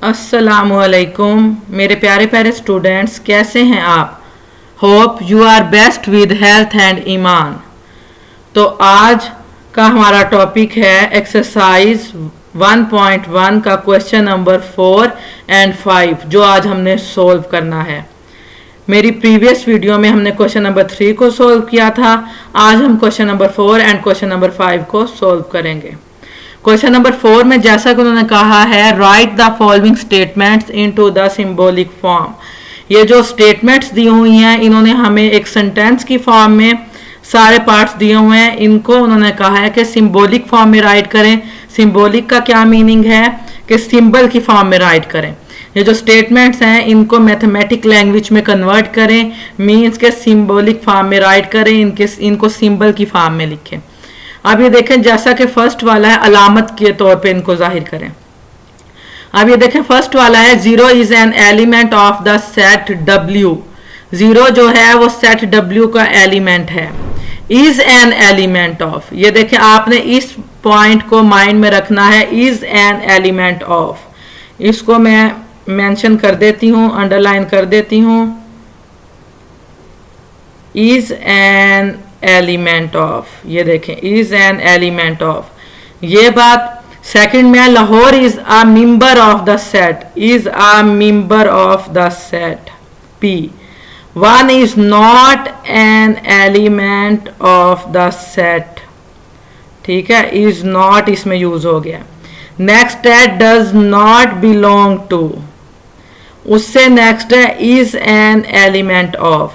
अस्सलामुअलैकुम मेरे प्यारे प्यारे स्टूडेंट्स, कैसे हैं आप? Hope you are best with health and ईमान। तो आज का हमारा टॉपिक है एक्सरसाइज 1.1 का क्वेश्चन नंबर 4 एंड 5 जो आज हमने सोल्व करना है। मेरी प्रीवियस वीडियो में हमने क्वेश्चन नंबर 3 को सोल्व किया था। आज हम question number 4 and question number 5 को सोल्व करेंगे। क्वेश्चन नंबर 4 में जैसा कि उन्होंने कहा है, right the following statements into the symbolic form. ये जो स्टेटमेंट्स दी हुई हैं इन्होंने हमें एक सेंटेंस की फॉर्म में सारे पार्ट्स दिए हुए हैं, इनको उन्होंने कहा है कि सिंबॉलिक फॉर्म में राइट करें। सिंबॉलिक का क्या मीनिंग है कि सिंबल की फॉर्म में राइट करें। ये जो स्टेटमेंट्स हैं इनको मैथमेटिक लैंग्वेज में कन्वर्ट करें, मीन्स के सिंबॉलिक फॉर्म में राइट करें, इनको सिंबल की फॉर्म में लिखें। अब ये देखें, जैसा कि फर्स्ट वाला है अलामत के तौर पे इनको जाहिर करें। अब ये देखें, फर्स्ट वाला है 0 is an element of the set W। 0 जो है वो सेट W का एलिमेंट है। इज एन एलिमेंट ऑफ, ये देखें आपने इस पॉइंट को माइंड में रखना है, इज एन एलिमेंट ऑफ। इसको मैं मेंशन कर देती हूं, अंडरलाइन कर देती हूं, इज एन एलिमेंट ऑफ। ये देखें, इज एन एलिमेंट ऑफ, ये बात। सेकंड में Lahore is a member of the set, is a member of the set P। 1 is not an element of the set, ठीक है, इज नॉट इसमें use हो गया। नेक्स्ट है डज नॉट बिलोंग टू, उससे नेक्स्ट है इज एन एलिमेंट ऑफ,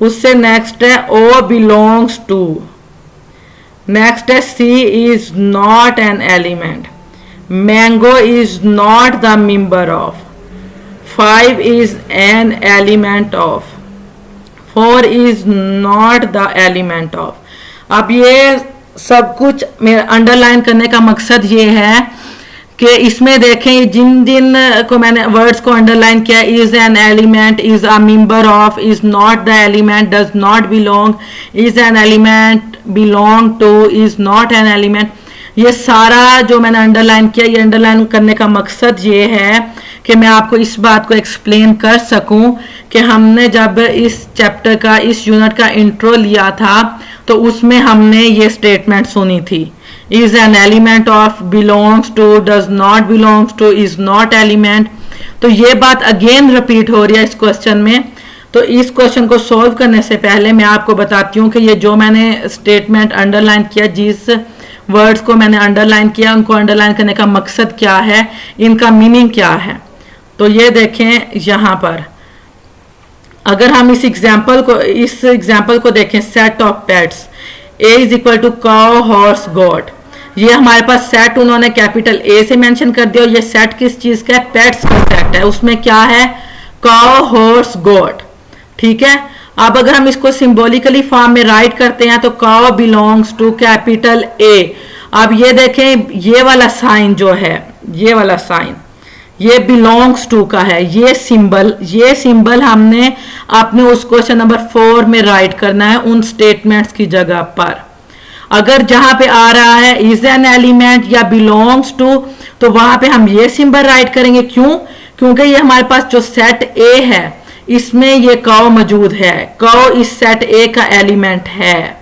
उससे next है O बिलोंग्स टू, नेक्स्ट है C is not an element, mango is not the member of, 5 is an element of, 4 is not the element of. अब ये सब कुछ मेरा अंडरलाइन करने का मकसद ये है कि इसमें देखें जिन जिन को मैंने वर्ड्स को अंडरलाइन किया, is an element, is a member of, is not the element, does not belong, is an element, belong to, is not an element, ये सारा जो मैंने अंडरलाइन किया, ये अंडरलाइन करने का मकसद ये है कि मैं आपको इस बात को एक्सप्लेन कर सकूं कि हमने जब इस चैप्टर का, इस यूनिट का इंट्रो लिया था तो उसमें हमने ये स्टेटमेंट सुनी थी, is an element of, belongs to, does not belongs to, is not element। तो ये बात अगेन रिपीट हो रही है इस क्वेश्चन में। तो इस क्वेश्चन को सॉल्व करने से पहले मैं आपको बताती हूँ कि ये जो मैंने स्टेटमेंट अंडरलाइन किया, जिस वर्ड्स को मैंने अंडरलाइन किया उनको अंडरलाइन करने का मकसद क्या है, इनका मीनिंग क्या है। तो ये देखें यहाँ पर, अगर हम इस एग्जाम्पल को देखें, set of pets, A is equal to cow horse goat. ये हमारे पास सेट उन्होंने कैपिटल A से मेंशन कर दिया और ये सेट किस चीज का है, पेट्स का सेट है। उसमें क्या है, काउ हॉर्स गोट, ठीक है। अब अगर हम इसको सिंबॉलिकली फॉर्म में राइट करते हैं तो cow belongs to capital A। अब ये देखें, ये वाला साइन जो है, ये वाला साइन, ये बिलोंग्स टू का है। ये सिंबल हमने अपने उस क्वेश्चन नंबर 4 में राइट करना है उन स्टेटमेंट्स की जगह पर। अगर जहां पे आ रहा है इज एन एलिमेंट या बिलोंग्स टू, तो वहां पे हम ये सिंबल राइट करेंगे। क्यों? क्योंकि ये हमारे पास जो सेट A है इसमें ये काउ मौजूद है, काउ इस सेट A का एलिमेंट है,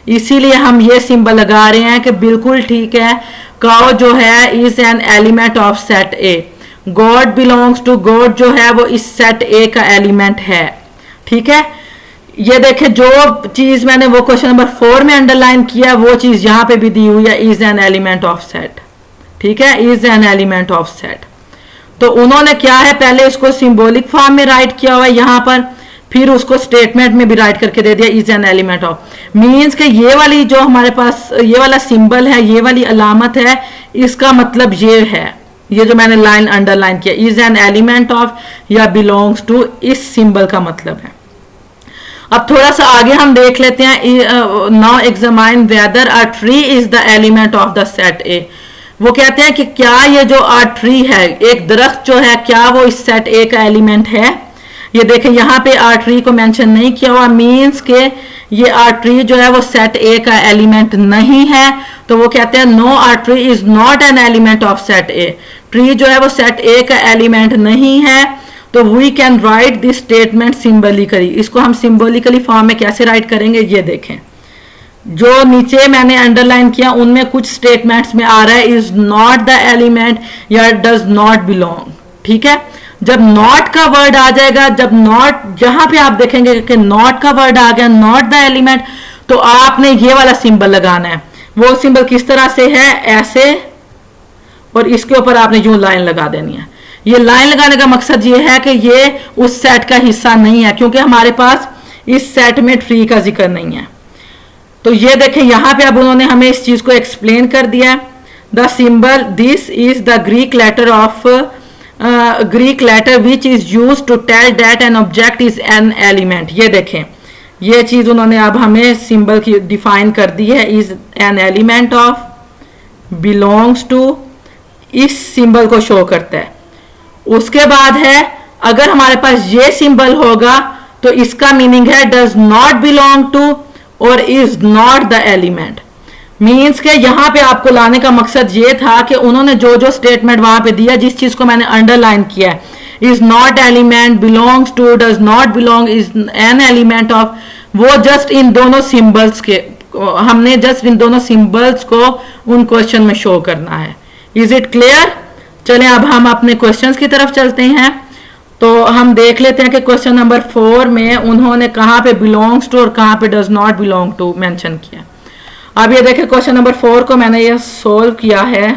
इसीलिए हम ये सिंबल लगा रहे हैं कि बिल्कुल ठीक है, काउ जो है is an element of set A। God belongs to, god जो है वो इस सेट A का एलिमेंट है, ठीक है। ये देखें, जो चीज मैंने वो क्वेश्चन नंबर 4 में अंडरलाइन किया वो चीज यहां पे भी दी हुई है, is an element of set, ठीक है, is an element of set. तो उन्होंने क्या है, पहले इसको सिंबॉलिक फॉर्म में राइट किया हुआ है यहां पर, फिर उसको स्टेटमेंट में भी राइट करके दे दिया, is an element of. Means के ये वाली जो हमारे पास ये वाला सिंबल है, ये वाली अलामत है, इसका मतलब ये है, ये जो मैंने लाइन अंडरलाइन किया, इज एन एलिमेंट ऑफ या बिलोंग्स टू, इस सिंबल का मतलब है। अब थोड़ा सा आगे हम देख लेते हैं, now examine weather a tree is the element of the set A। वो कहते हैं कि क्या ये जो अ ट्री है, एक दरख्त जो है, क्या वो इस सेट A का एलिमेंट है ये देखें यहाँ पे R3 को मेंशन नहीं किया हुआ, मींस के ये R3 जो है वो सेट ए का एलिमेंट नहीं है, तो वो कहते हैं no R3 is not an element of set A. Tree जो है वो सेट ए का एलिमेंट नहीं है, तो we can write this statement symbolically. इसको हम सिंबॉलिकली फॉर्म में कैसे राइट करेंगे, ये देखें, जो नीचे मैंने अंडरलाइन किया उनमें कुछ स्टेटमेंट्स में आ रहा है इज नॉट द एलिमेंट या डज नॉट बिलोंग। ठीक है, जब नॉट का वर्ड आ जाएगा, जब नॉट जहां पे आप देखेंगे कि नॉट का वर्ड आ गया, नॉट द एलिमेंट, तो आपने ये वाला सिंबल लगाना है। वो सिंबल किस तरह से है, ऐसे, और इसके ऊपर आपने यूं लाइन लगा देनी है। ये लाइन लगाने का मकसद ये है कि ये उस सेट का हिस्सा नहीं है, क्योंकि हमारे पास इस सेट में ट्री का जिक्र नहीं है। तो ये देखें यहां पे अब उन्होंने हमें इस चीज को एक्सप्लेन कर दिया है। The symbol this is the Greek letter of Greek letter which is use to tell that an object is an element. ये देखें, ये चीज उन्होंने अब हमें सिंबल की डिफाइन कर दी है, is an element of, belongs to, इस सिंबल को शो करता है। उसके बाद है अगर हमारे पास ये सिंबल होगा तो इसका मीनिंग है डज नॉट बिलोंग टू और is not the element. Means के यहां पे आपको लाने का मकसद ये था कि उन्होंने जो जो स्टेटमेंट वहां पे दिया, जिस चीज को मैंने अंडरलाइन किया है, is not element, belongs to, does not belong, is an element of, वो जस्ट इन दोनों सिंबल्स के, हमने जस्ट इन दोनों सिंबल्स को उन क्वेश्चन में शो करना है। Is it clear? चलें अब हम अपने क्वेश्चंस की तरफ चलते हैं। तो हम देख लेते हैं कि क्वेश्चन नंबर 4 में उन्होंने कहां पे बिलोंग्स टू और कहां पे does not belong to mention किया। अब ये देखें क्वेश्चन नंबर 4 को मैंने ये सोल्व किया है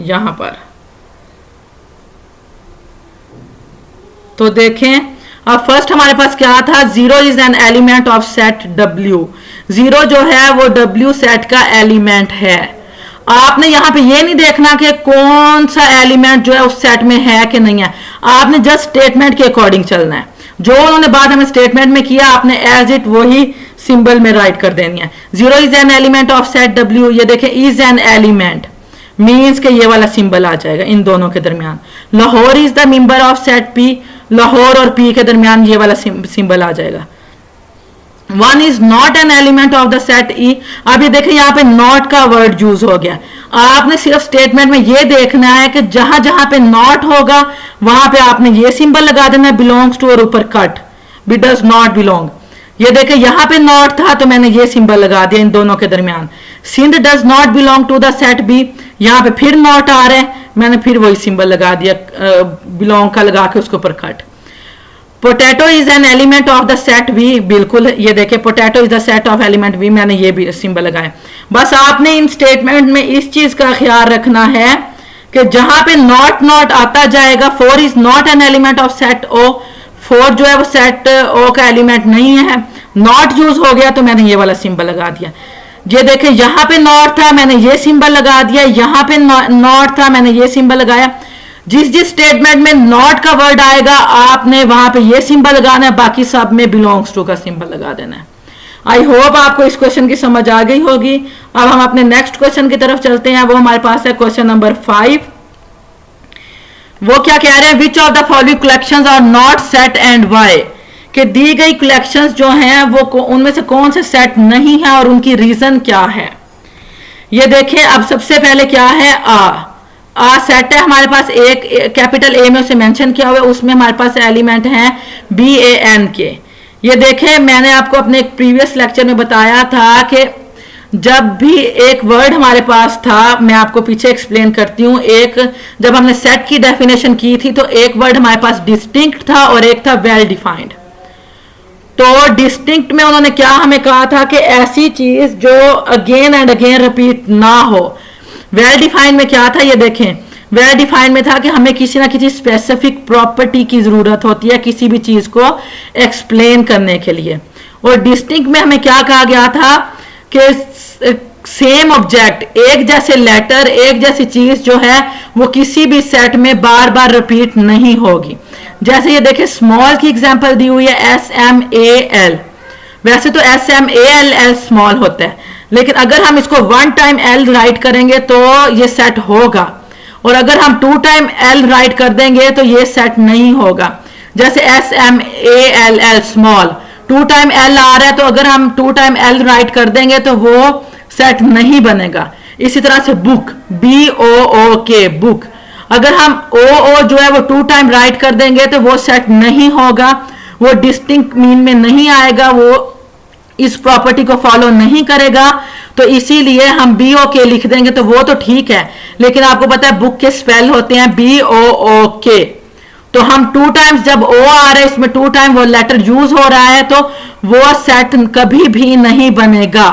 यहां पर। तो देखें अब फर्स्ट हमारे पास क्या था, 0 is an element of set W। 0 जो है वो W सेट का एलिमेंट है। आपने यहां पे ये नहीं देखना कि कौन सा एलिमेंट जो है उस सेट में है कि नहीं है, आपने जस्ट स्टेटमेंट के अकॉर्डिंग चलना है। जो उन्होंने बात हमें स्टेटमेंट में किया आपने एज इट वही सिंबल में राइट कर देनी है। 0 is an element of set W, ये देखें इज एन एलिमेंट मीन्स के ये वाला सिंबल आ जाएगा इन दोनों के दरमियान। Lahore is the member of set P, Lahore और P के दरमियान ये वाला सिंबल आ जाएगा। 1 is not an element of the set E। अब ये देखें यहाँ पे नॉट का वर्ड यूज हो गया। आपने सिर्फ स्टेटमेंट में ये देखना है कि जहां जहां पे नॉट होगा वहां पे आपने ये सिंबल लगा देना है, बिलोंग्स टू, और ऊपर cut, B does not belong. ये देखें यहाँ पे नॉट था तो मैंने ये सिंबल लगा दिया इन दोनों के दरमियान। Sindh does not belong to the set B, यहाँ पे फिर नॉट आ रहा है, मैंने फिर वही सिंबल लगा दिया, बिलोंग का लगा के उसके ऊपर cut. Potato is an element of the set V, बिल्कुल ये देखें potato is the set of element V, मैंने ये भी सिंबल लगाया। बस आपने इन स्टेटमेंट में इस चीज का ख्याल रखना है कि जहां पे नॉट नॉट आता जाएगा, 4 is not an element of set O, 4 जो है वो सेट O का एलिमेंट नहीं है, नॉट यूज हो गया तो मैंने ये वाला सिंबल लगा दिया। ये देखें यहाँ पे नॉट था मैंने ये सिंबल लगा दिया, यहाँ पे नॉट था मैंने ये सिंबल लगाया। जिस जिस स्टेटमेंट में नॉट का वर्ड आएगा आपने वहां पे ये सिंबल लगाना है, बाकी सब में बिलोंग्स टू का सिंबल लगा देना है। आई होप आपको इस क्वेश्चन की समझ आ गई होगी। अब हम अपने नेक्स्ट क्वेश्चन की तरफ चलते हैं, वो हमारे पास है क्वेश्चन नंबर 5। वो क्या कह रहे हैं, which of the following collections are not set and why, कि दी गई कलेक्शंस जो हैं वो उनमें से कौन से सेट नहीं है और उनकी रीजन क्या है। ये देखें अब सबसे पहले क्या है, आ सेट है हमारे पास, एक कैपिटल A में उसे मेंशन किया हुआ है, उसमें हमारे पास एलिमेंट हैं BAN के। ये देखें मैंने आपको अपने एक प्रीवियस लेक्चर में बताया था कि जब भी एक वर्ड हमारे पास था, मैं आपको पीछे एक्सप्लेन करती हूँ, एक जब हमने सेट की डेफिनेशन की थी तो एक वर्ड हमारे पास डिस्टिंक्ट था और एक था वेल डिफाइंड। तो डिस्टिंक्ट में उन्होंने क्या हमें कहा था कि ऐसी चीज जो अगेन एंड अगेन रिपीट ना हो। वेल डिफाइंड में क्या था, ये देखें वेल डिफाइंड में था कि हमें किसी ना किसी स्पेसिफिक प्रॉपर्टी की जरूरत होती है किसी भी चीज को एक्सप्लेन करने के लिए। और डिस्टिंक्ट में हमें क्या कहा गया था कि सेम ऑब्जेक्ट, एक जैसे लेटर, एक जैसी चीज जो है वो किसी भी सेट में बार बार रिपीट नहीं होगी। जैसे ये देखें स्मॉल की एग्जांपल दी हुई है SMAL, वैसे तो SMALL स्मॉल होता है, लेकिन अगर हम इसको 1 टाइम L राइट करेंगे तो ये सेट होगा, और अगर हम 2 टाइम L राइट कर देंगे तो ये सेट नहीं होगा। जैसे SMALL स्मॉल, 2 टाइम L आ रहा है तो अगर हम 2 टाइम L राइट कर देंगे तो वो सेट नहीं बनेगा। इसी तरह से बुक, BOOK बुक, अगर हम O जो है वो 2 टाइम राइट कर देंगे तो वो सेट नहीं होगा, वो डिस्टिंक्ट मीन में नहीं आएगा, वो इस प्रॉपर्टी को फॉलो नहीं करेगा। तो इसीलिए हम BOK लिख देंगे तो वो तो ठीक है, लेकिन आपको पता है बुक के स्पेल होते हैं BOOK, तो हम 2 टाइम्स जब O आ रहा है इसमें 2 टाइम वो लेटर यूज हो रहा है तो वो सेट कभी भी नहीं बनेगा।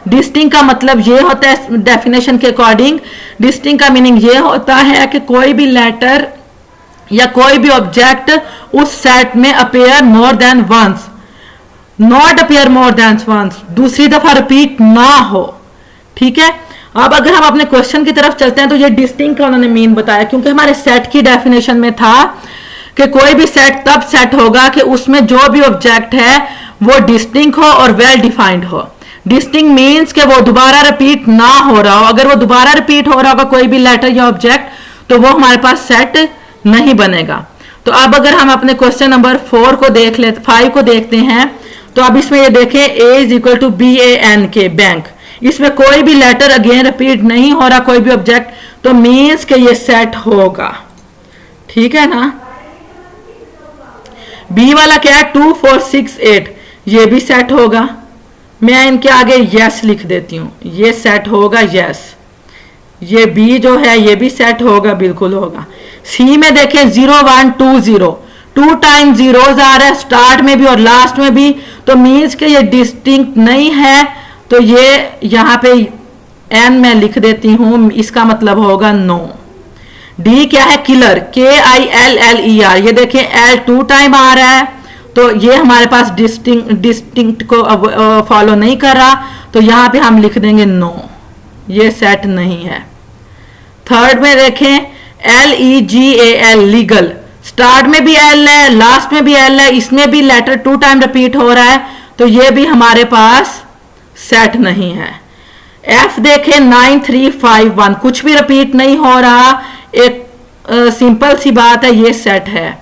डिस्टिंक्ट का मतलब ये होता है डेफिनेशन के अकॉर्डिंग, डिस्टिंक्ट का मीनिंग ये होता है कि कोई भी लेटर या कोई भी ऑब्जेक्ट उस सेट में appear more than once, not appear more than once, दूसरी दफा रिपीट ना हो। ठीक है, अब अगर हम अपने क्वेश्चन की तरफ चलते हैं तो ये डिस्टिंक्ट का उन्होंने मीन बताया, क्योंकि हमारे सेट की डेफिनेशन में था कि कोई भी सेट तब सेट होगा कि उसमें जो भी ऑब्जेक्ट है वो डिस्टिंक्ट हो और वेल डिफाइंड हो। डिस्टिंक्ट मीन्स कि वो दोबारा रिपीट ना हो रहा हो, अगर वो दोबारा रिपीट हो रहा होगा कोई भी लेटर या ऑब्जेक्ट तो वो हमारे पास सेट नहीं बनेगा। तो अब अगर हम अपने क्वेश्चन नंबर 4 को देख लेते 5 को देखते हैं तो अब इसमें ये देखें A = BANK बैंक, इसमें कोई भी लेटर अगेन रिपीट नहीं हो रहा, कोई भी ऑब्जेक्ट, तो मीन्स के ये सेट होगा। ठीक है ना। B वाला क्या है 2 4 6 8, ये भी सेट होगा। मैं इनके आगे यस लिख देती हूं, ये सेट होगा यस। ये B जो है ये भी सेट होगा, बिल्कुल होगा। C में देखें 0 1 2 0, 2 टाइम जीरोज आ रहा है स्टार्ट में भी और लास्ट में भी, तो मीन्स के ये डिस्टिंक्ट नहीं है, तो ये यहां पे N मैं लिख देती हूं, इसका मतलब होगा नो। D क्या है किलर, KILLER, ये देखें L 2 टाइम आ रहा है तो ये हमारे पास डिस्टिंक्ट को फॉलो नहीं कर रहा, तो यहां पे हम लिख देंगे नो, ये सेट नहीं है। थर्ड में देखें LEGAL लीगल, स्टार्ट में भी L है लास्ट में भी L है, इसमें भी लेटर 2 टाइम रिपीट हो रहा है, तो ये भी हमारे पास सेट नहीं है। F देखें 9 3 5 1, कुछ भी रिपीट नहीं हो रहा, एक सिंपल सी बात है, ये सेट है।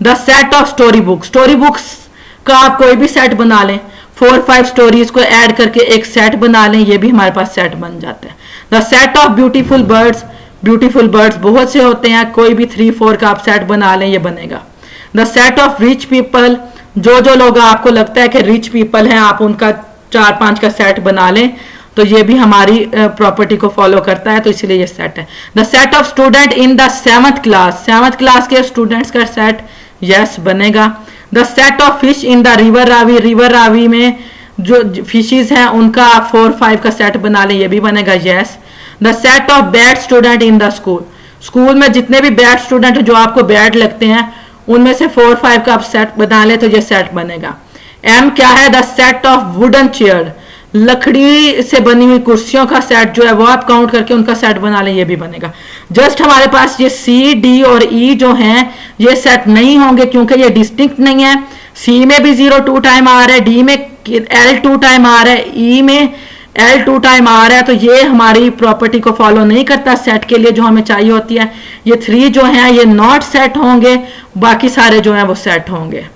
The set of story book, story books का आप कोई भी सेट बना लें, 4 5 स्टोरीज को ऐड करके एक सेट बना लें, ये भी हमारे पास सेट बन जाता है। The set of beautiful birds, beautiful birds बहुत से होते हैं, कोई भी 3 4 का आप सेट बना लें, ये बनेगा। The set of rich people, जो जो लोग आपको लगता है कि रिच पीपल हैं आप उनका 4 5 का सेट बना लें, तो ये भी हमारी प्रॉपर्टी को फॉलो करता है, तो इसलिए ये सेट है। The set of student in the 7th class, 7th class के स्टूडेंट्स का सेट यस बनेगा। The set of fish in the river Ravi, river Ravi में जो फिशेस हैं उनका 4 5 का सेट बना लें, ये भी बनेगा yes. The set of bad student in the school, school में जितने भी बैड स्टूडेंट हैं जो आपको बैड लगते हैं उनमें से 4 5 का आप सेट बना लें, तो ये सेट बनेगा। M क्या है, the set of wooden chair, लकड़ी से बनी हुई कुर्सियों का सेट जो है वो आप काउंट करके उनका सेट बना लें, ये भी बनेगा। जस्ट हमारे पास ये C D और E जो हैं ये सेट नहीं होंगे क्योंकि ये डिस्टिंक्ट नहीं है। C में भी 0 2 टाइम आ रहा है, D में L 2 टाइम आ रहा है, E में L 2 टाइम आ रहा है, तो ये हमारी प्रॉपर्टी को फॉलो नहीं करता सेट के लिए जो हमें चाहिए होती है। ये 3 जो हैं ये नॉट सेट होंगे, बाकी सारे जो हैं वो सेट होंगे।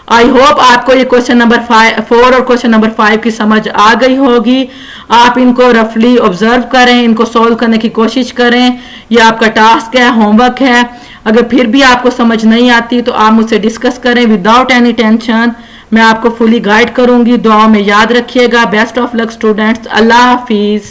आई होप आपको ये क्वेश्चन नंबर 4 और क्वेश्चन नंबर 5 की समझ आ गई होगी। आप इनको रफली ऑब्जर्व करें, इनको सॉल्व करने की कोशिश करें, ये आपका टास्क है, होमवर्क है। अगर फिर भी आपको समझ नहीं आती तो आप मुझसे डिस्कस करें विदाउट एनी टेंशन, मैं आपको फुली गाइड करूंगी। दुआ में याद रखिएगा। Best of luck students, Allah Hafiz.